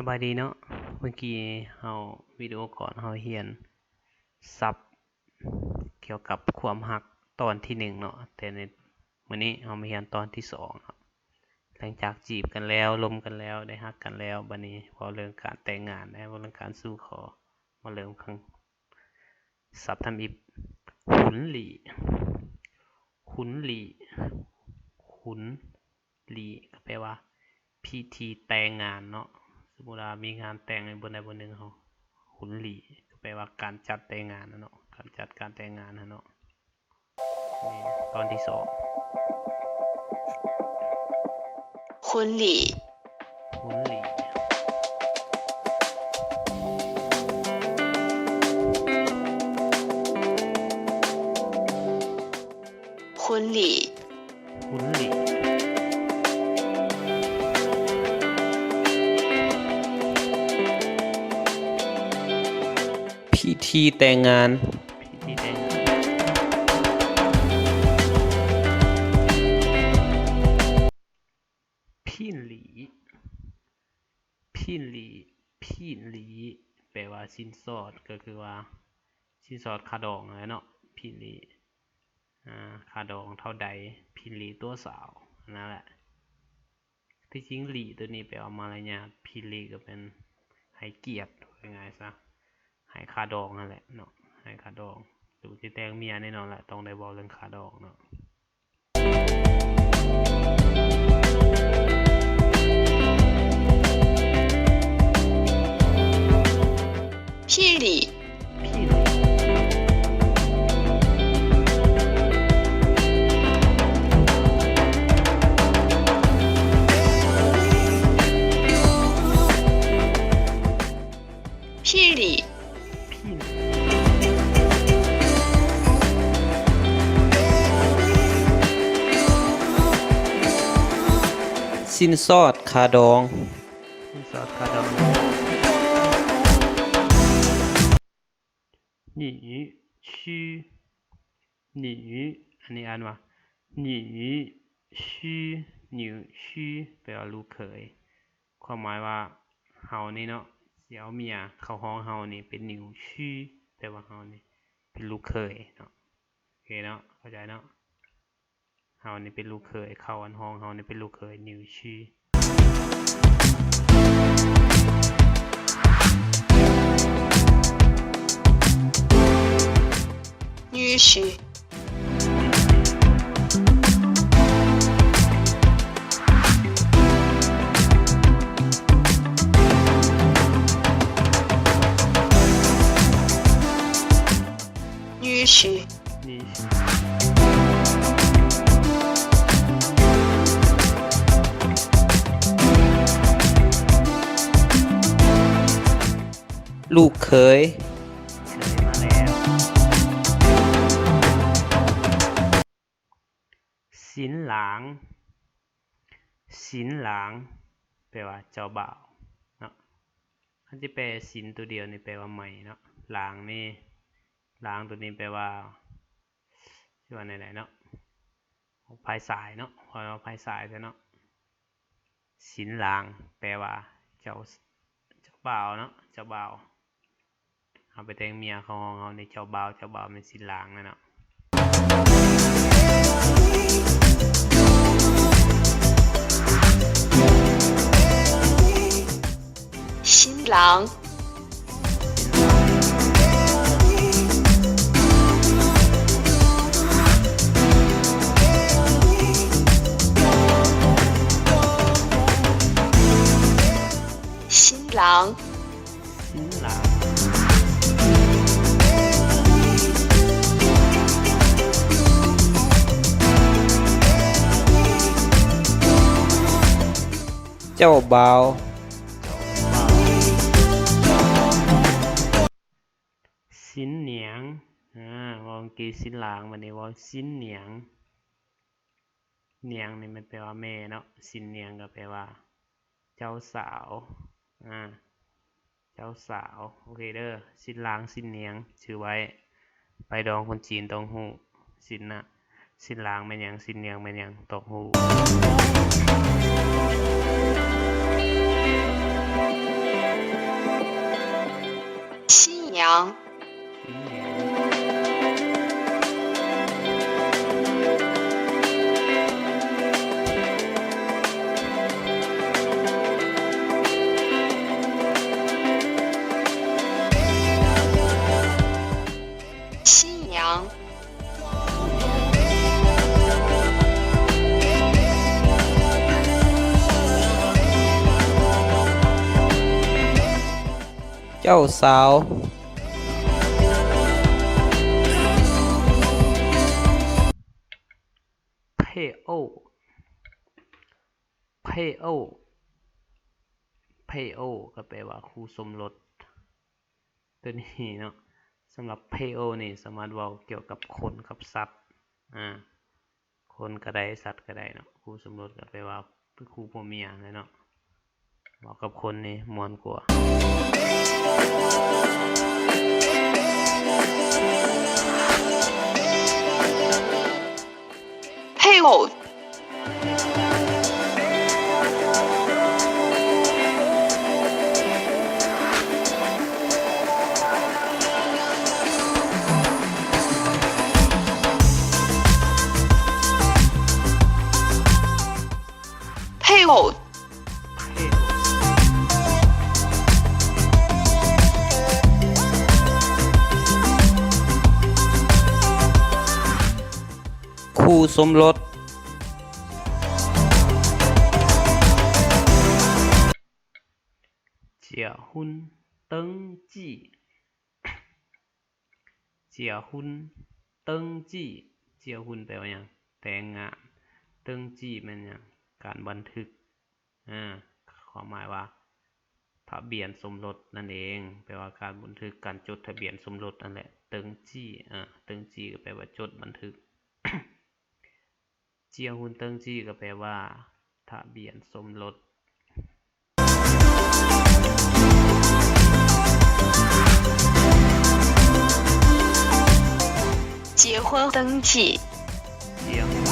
บายดีเนาะเมื่อกี้เฮาวิดีโอก่อนเฮาเรียนศัพท์เกี่ยวกับความรักตอนที่1เนาะแต่ในมื้อนี้เฮามาเรียนตอนที่2ครับหลังจากจีบกันแล้วลมกันแล้วได้รักกันแล้วบัดนี้เว้าเรื่องการแต่งงานและเว้าเรื่องการสู่ขอมาเริ่มครั้งศัพท์ทำอิฐหุนหลี่หุนหลี่หุนหลี่ก็แปลว่าพิธีแต่งงานเนาะสมมุติว่ามีงานแต่งในบ่ใดบ่หนึ่งเฮาหุนหลี่ก็แปลว่าการจัดแต่งงานนะเนาะการจัดการแต่งงานนะเนาะนี่ตอนที่2婚礼หุนหลี่婚礼หุนหลี่พิธีแต่งงานพิธีแต่งงานพินหลีพินหลีพินหลีแปลว่าสินสอดก็คือว่าสินสอดค่าดองอะไรเนาะพินหลีค่าดองเท่าใดพินหลีตัวสาวนั่นแหละที่จริงหลีตัวนี้แปลว่ามารยาทพินหลีก็เป็นให้เกียรติว่าง่ายซะให้ค่าดองนั่นแหละเนาะให้ค่าดองสูสิแต่งเมียแน่นอนแหละต้องได้เว้าเรื่องค่าดองเนาะ聘礼พินหลี聘礼พินสินสอดค่าดองสินสอดค่าดองหนีชื่อหนีอันนี้อ่านว่าหนีชื่อหนิวชื่อแปลว่าลูกเขยความหมายว่าเฮานี่เนาะสิเอาเมียเข้าห้องเฮานี่เป็นหนิวชื่อแปลว่าเฮานี่เป็นลูกเขยเนาะโอเคเนาะเข้าใจเนาะเฮานี่เป็นลูกเขยเข้าอันห้องเฮานี่เป็นลูกเขยหนิวชื่อ女婿女婿นี่ลูกเขยมาแล้วสินหลางสินหลางแปลว่าเจ้าบ่าวเนาะอันที่แปลสินตัวเดียวนี่แปลว่าใหม่เนาะหลางนี่หลางตัวนี้แปลว่าชื่อว่าไหนๆเนาะภายสายเนาะพอเราภายสายเนาะสินหลางแปลว่าเจ้าบ่าวเนาะเจ้าบ่าวเอาไปแต่งเมียเขาห้องเขาในเจ้าบ่าวเป็นสินหลางนะเนาะ新郎新郎สินหลางเจ้าบ่าวสินเหนียงวองกีสินหลางวันนี้ว่าสินเหนียงเหนียงนี่มันแปลว่าแม่เนาะสินเหนียงก็แปลว่าเจ้าสาวเจ้าสาวโอเคเด้อสินหลางสินเหนียงชื่อไว้ไปดองคนจีนต้องฮู้สินน่ะ สินลางแม่นหยังสินเนียงแม่นหยังตกหู新郎娘，新年新娘，เจ้าสาว 配偶配偶配偶ก็แปลว่าคู่สมรสตัวนี้เนาะสำหรับเพโอนี่สามารถเว้าเกี่ยวกับคนกับสัตว์คนก็ได้สัตว์ก็ได้เนาะคู่สมรสก็แปลว่าเป็นคู่ผัวเมียเลยเนาะเว้ากับคนนี่ม่วนกว่า配偶，配偶，配偶คู่สมรส结婚登记结婚登记结婚แปลว่าหยังแต่งงาน登记แม่นหยังการบันทึกความหมายว่าทะเบียนสมรสนั่นเองแปลว่าการบันทึกการจดทะเบียนสมรสนั่นแหละ登记登记ก็แปลว่าจดบันทึก เจียหุนเติ้งจี้ก็แปลว่าทะเบียนสมรส结婚登记，เจียหุน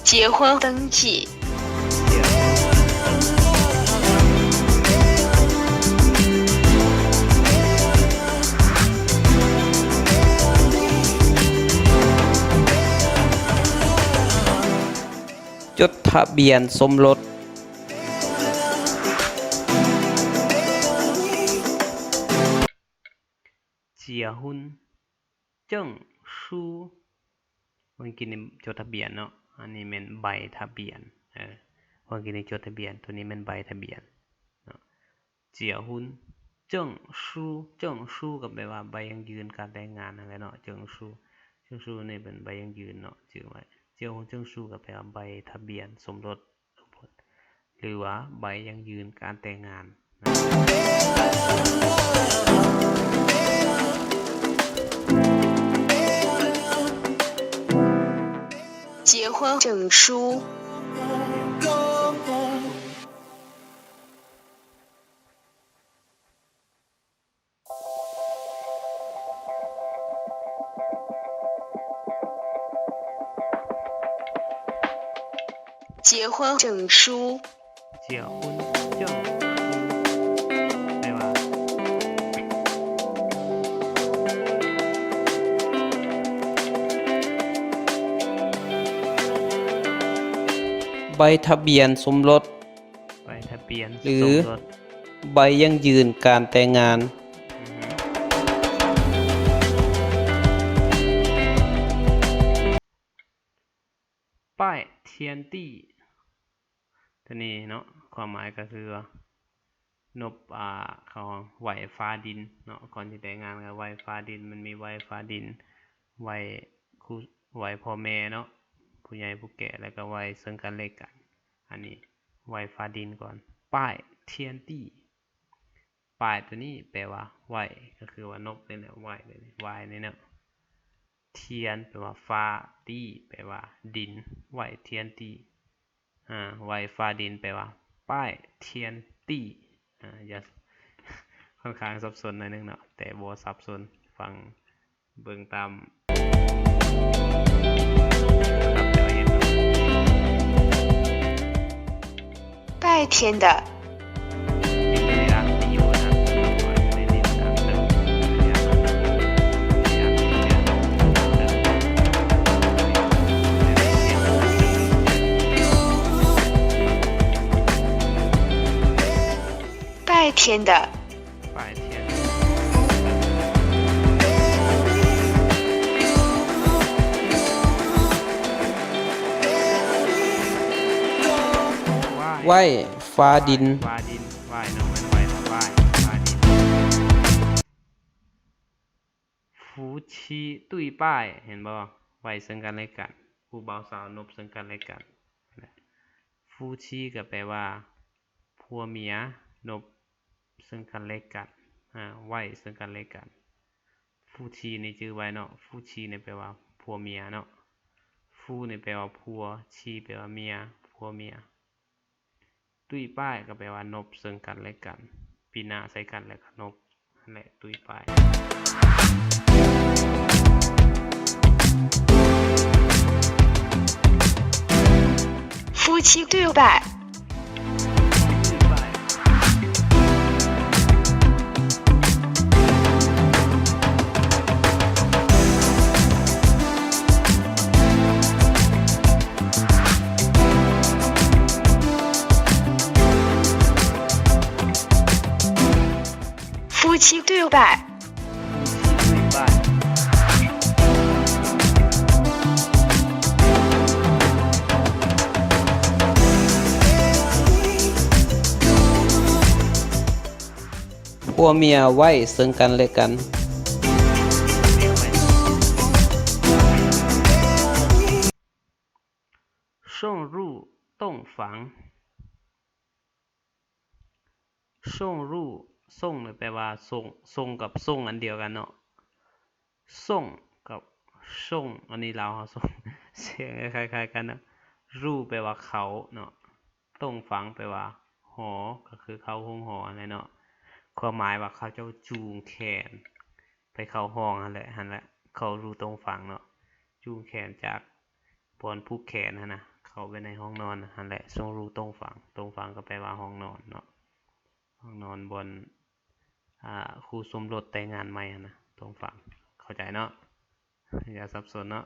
结婚登记，จดทะเบียนสมรสเจียหุนเจิ้งชูเมื่อกี้นี่จดทะเบียนเนาะอันนี้เป็นใบทะเบียนเมื่อกี้นี่จดทะเบียนตัวนี้เป็นใบทะเบียนเนาะเจียหุนเจิ้งชูก็แปลว่าใบยังยืนการแต่งงานอะไรเนาะเจิ้งชูนี่เป็นใบยังยืนเนาะชื่อไว้เจียวหุนเจิ้งชูก็แปลว่าใบทะเบียนสมรสหรือว่าใบยังยืนการแต่งงาน结婚证书，结婚证书，เจียหุนเจิ้งชูแปลว่าใบทะเบียนสมรส ใบทะเบียน หรือ สมรส ใบยังยืนการแต่งงาน ป้ายเทียนตี้ตัวนี้เนาะความหมายก็คือนบเขาไหวฟ้าดินเนาะก่อนที่แต่งงานก็ไหวฟ้าดินมันมีไหวฟ้าดินไหวคู่ไหวพ่อแม่เนาะผู้ใหญ่ผู้แก่แล้วก็ไหวซึ่งกันและกันอันนี้ไหวฟ้าดินก่อนป้ายเทียนตี้ป้ายตัวนี้แปลว่าไหวก็คือว่านบนี่แหละไหวเลยไหวนี่เนาะเทียนแปลว่าฟ้าตี้แปลว่าดินไหวเทียนตี้ไหวฟ้าดินแปลว่าป้ายเทียนตี้อย่า ค่อนข้างสับสนหน่อยนึงเนาะแต่บ่สับสนฟังเบิ่งตามครับเดี๋ยวเห็นเนาะ拜天的，นี่เป็นอย่างที่อยู่นะว่าอยู่ในดินทางเดินอย่างนั้นนะอย่าง拜天的，拜天ไหว้ฟ้าดิน ฟ้าดินไหว้เนาะมันไหว้นะไหว้ฟ้าดินฟูชีตุ้ยป้ายเห็นบ่ไหว้ซึ่งกันและกันผู้บ่าวสาวนบซึ่งกันและกันฟูชีก็แปลว่าผัวเมียนบซึ่งกันและกันไหว้ซึ่งกันและกันฟูชีนี่ชื่อไว้เนาะฟูชีนี่แปลว่าผัวเมียเนาะฟูนี่แปลว่าผัวชีแปลว่าเมียผัวเมียตุ้ยป้ายก็แปลว่านบซึ่งกันและกันปีหน้าใส่กันแล้วก็นบนั่นแหละตุ้ยป้าย夫妻对拜，ตุ้ยป้าย夫妻对拜，ตุ้ยป้าย ผัวเมียไหว้ซึ่งกันและกัน 送入洞房ส่งรูส่งเนี่ยแปลว่าส่งกับส่งอันเดียวกันเนาะส่งกับส่งอันนี้เราส่งเสียงคล้ายๆกันเนาะรูแปลว่าเขาเนาะต้องฟังแปลว่าหอก็คือเขาห้องหออะไรเนาะความหมายว่าเขาเจ้าจูงแขนไปเข้าห้องนั่นแหละเขารูตรงฟังเนาะจูงแขนจากบอนผูกแขนนะเข้าไปในห้องนอนนั่นแหละส่งรูตรงฟังก็แปลว่าห้องนอนเนาะห้องนอนบนคู่สมรสแต่งงานใหม่นะตรงฟังเข้าใจเนาะอย่าสับสนเนาะ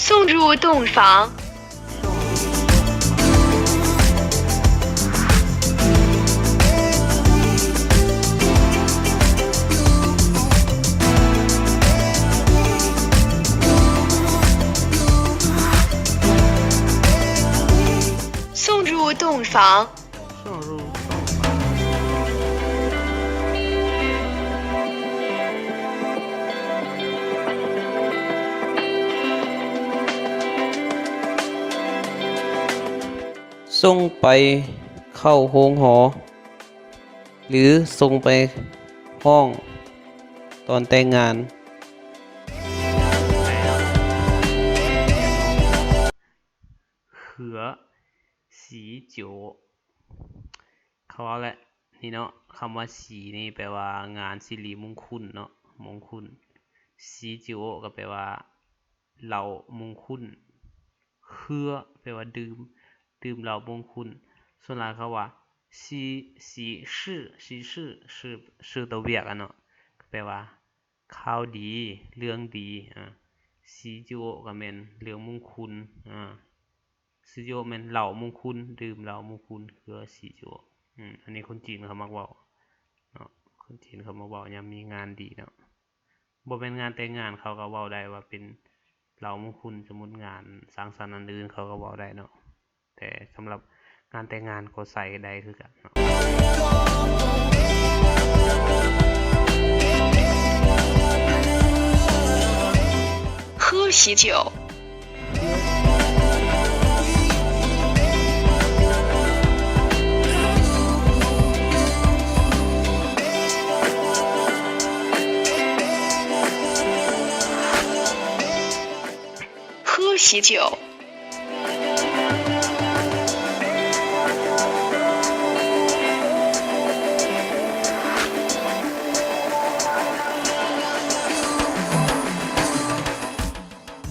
送入洞房，送入洞房，送入洞房ส่งไปเข้าโรงหอ หรือส่งไปห้องตอนแต่งงาน เขือสีโจเขาแหละนี่เนาะคำว่าสีนี่แปลว่างานสิริมงคลเนาะมงคลสีโจก็แปลว่าเหล่ามงคลเขือแปลว่าดื่มเหล้ามงคลส่วนหลายเขาว่าสีตัวเวียกอ่ะเนาะแปลว่าข่าวดีเรื่องดีสีโจก็แม่นเรื่องมงคลสีโจแม่นเหล้ามงคลดื่มเหล้ามงคลคือสีโจอันนี้คนจีนเขามักเว้าเนาะคนจีนเขามักเว้ายามมีงานดีเนาะบ่แม่นงานแต่งงานเขาก็เว้าได้ว่าเป็นเหล้ามงคลสมมุติงานสังสรรค์อันอื่นเขาก็เว้าได้เนาะแต่สำหรับงานแต่งงานก็ใส่ได้คือกันเนาะ喝喜酒，喝喜酒，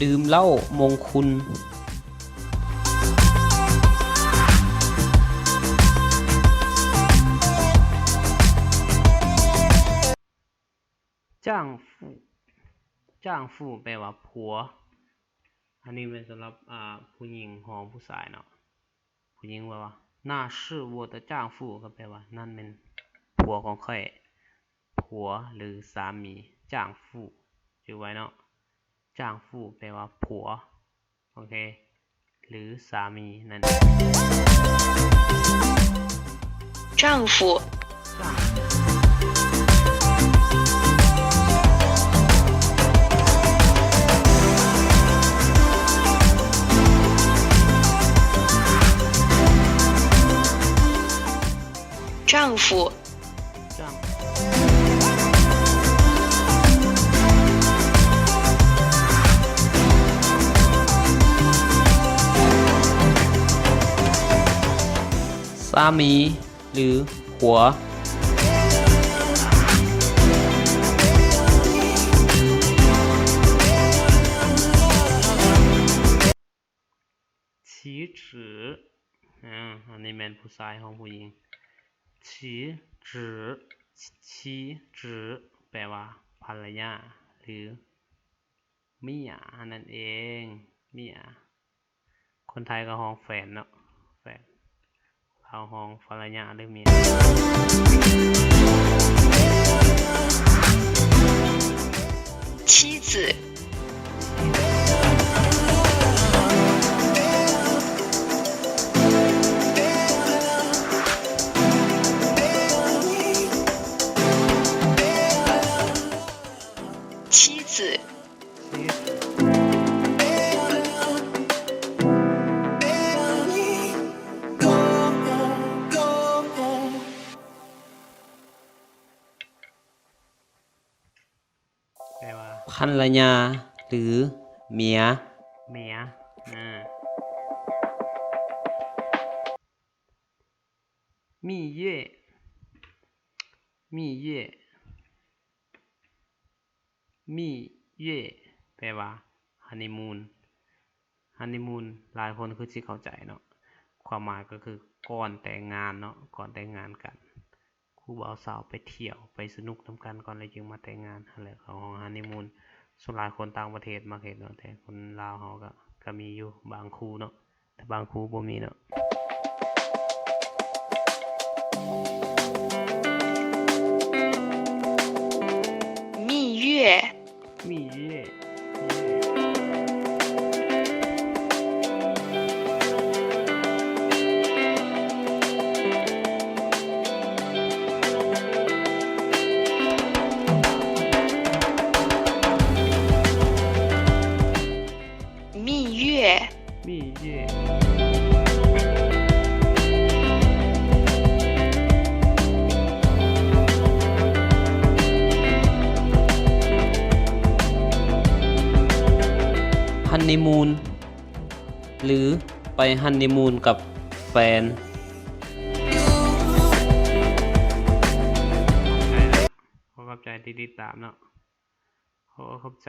ดื่มเหล้ามงคุณ จ้างฟู่จ้างฟู่แปลว่าผัว อันนี้เป็นสำหรับผู้หญิงของผู้ชายเนาะผู้หญิงว่าน่า是我的丈夫ก็แปลว่านั่นเป็นผัวของข้อยผัวหรือสามีจ้างฟู่ชื่อไว้เนาะจ้างฟู่แปลว่าผัวโอเคหรือสามีนั่น丈夫丈夫สามีหรือผัว妻子อันนี้เป็นผู้ชายของผู้หญิงชีจือชีจือแปลว่าภรรยาหรือเมียนั่นเองเมียคนไทยก็ห้องแฟนเนาะแฟนเราห้องภรรยาหรือเมีย妻子妻子แปลว่า ภรรยาหรือเมียเมีย蜜月蜜月蜜月แปลว่าฮันนีมูนฮันนีมูนหลายคนคือสิเข้าใจเนาะความหมายก็คือก่อนแต่งงานเนาะก่อนแต่งงานกันคู่บ่าวสาวไปเที่ยวไปสนุกนำกันก่อนเลยจึงมาแต่งงานนั่นแหละของฮันนีมูนส่วนหลายคนต่างประเทศมักเฮ็ดเนาะแต่คนลาวเฮาก็มีอยู่บางคู่เนาะแต่บางคู่บ่มีเนาะ蜜月蜜月蜜月蜜月ฮันนีมูนหรือไปฮันนีมูนกับแฟนขอบใจที่ติดตามเนาะขอบใจ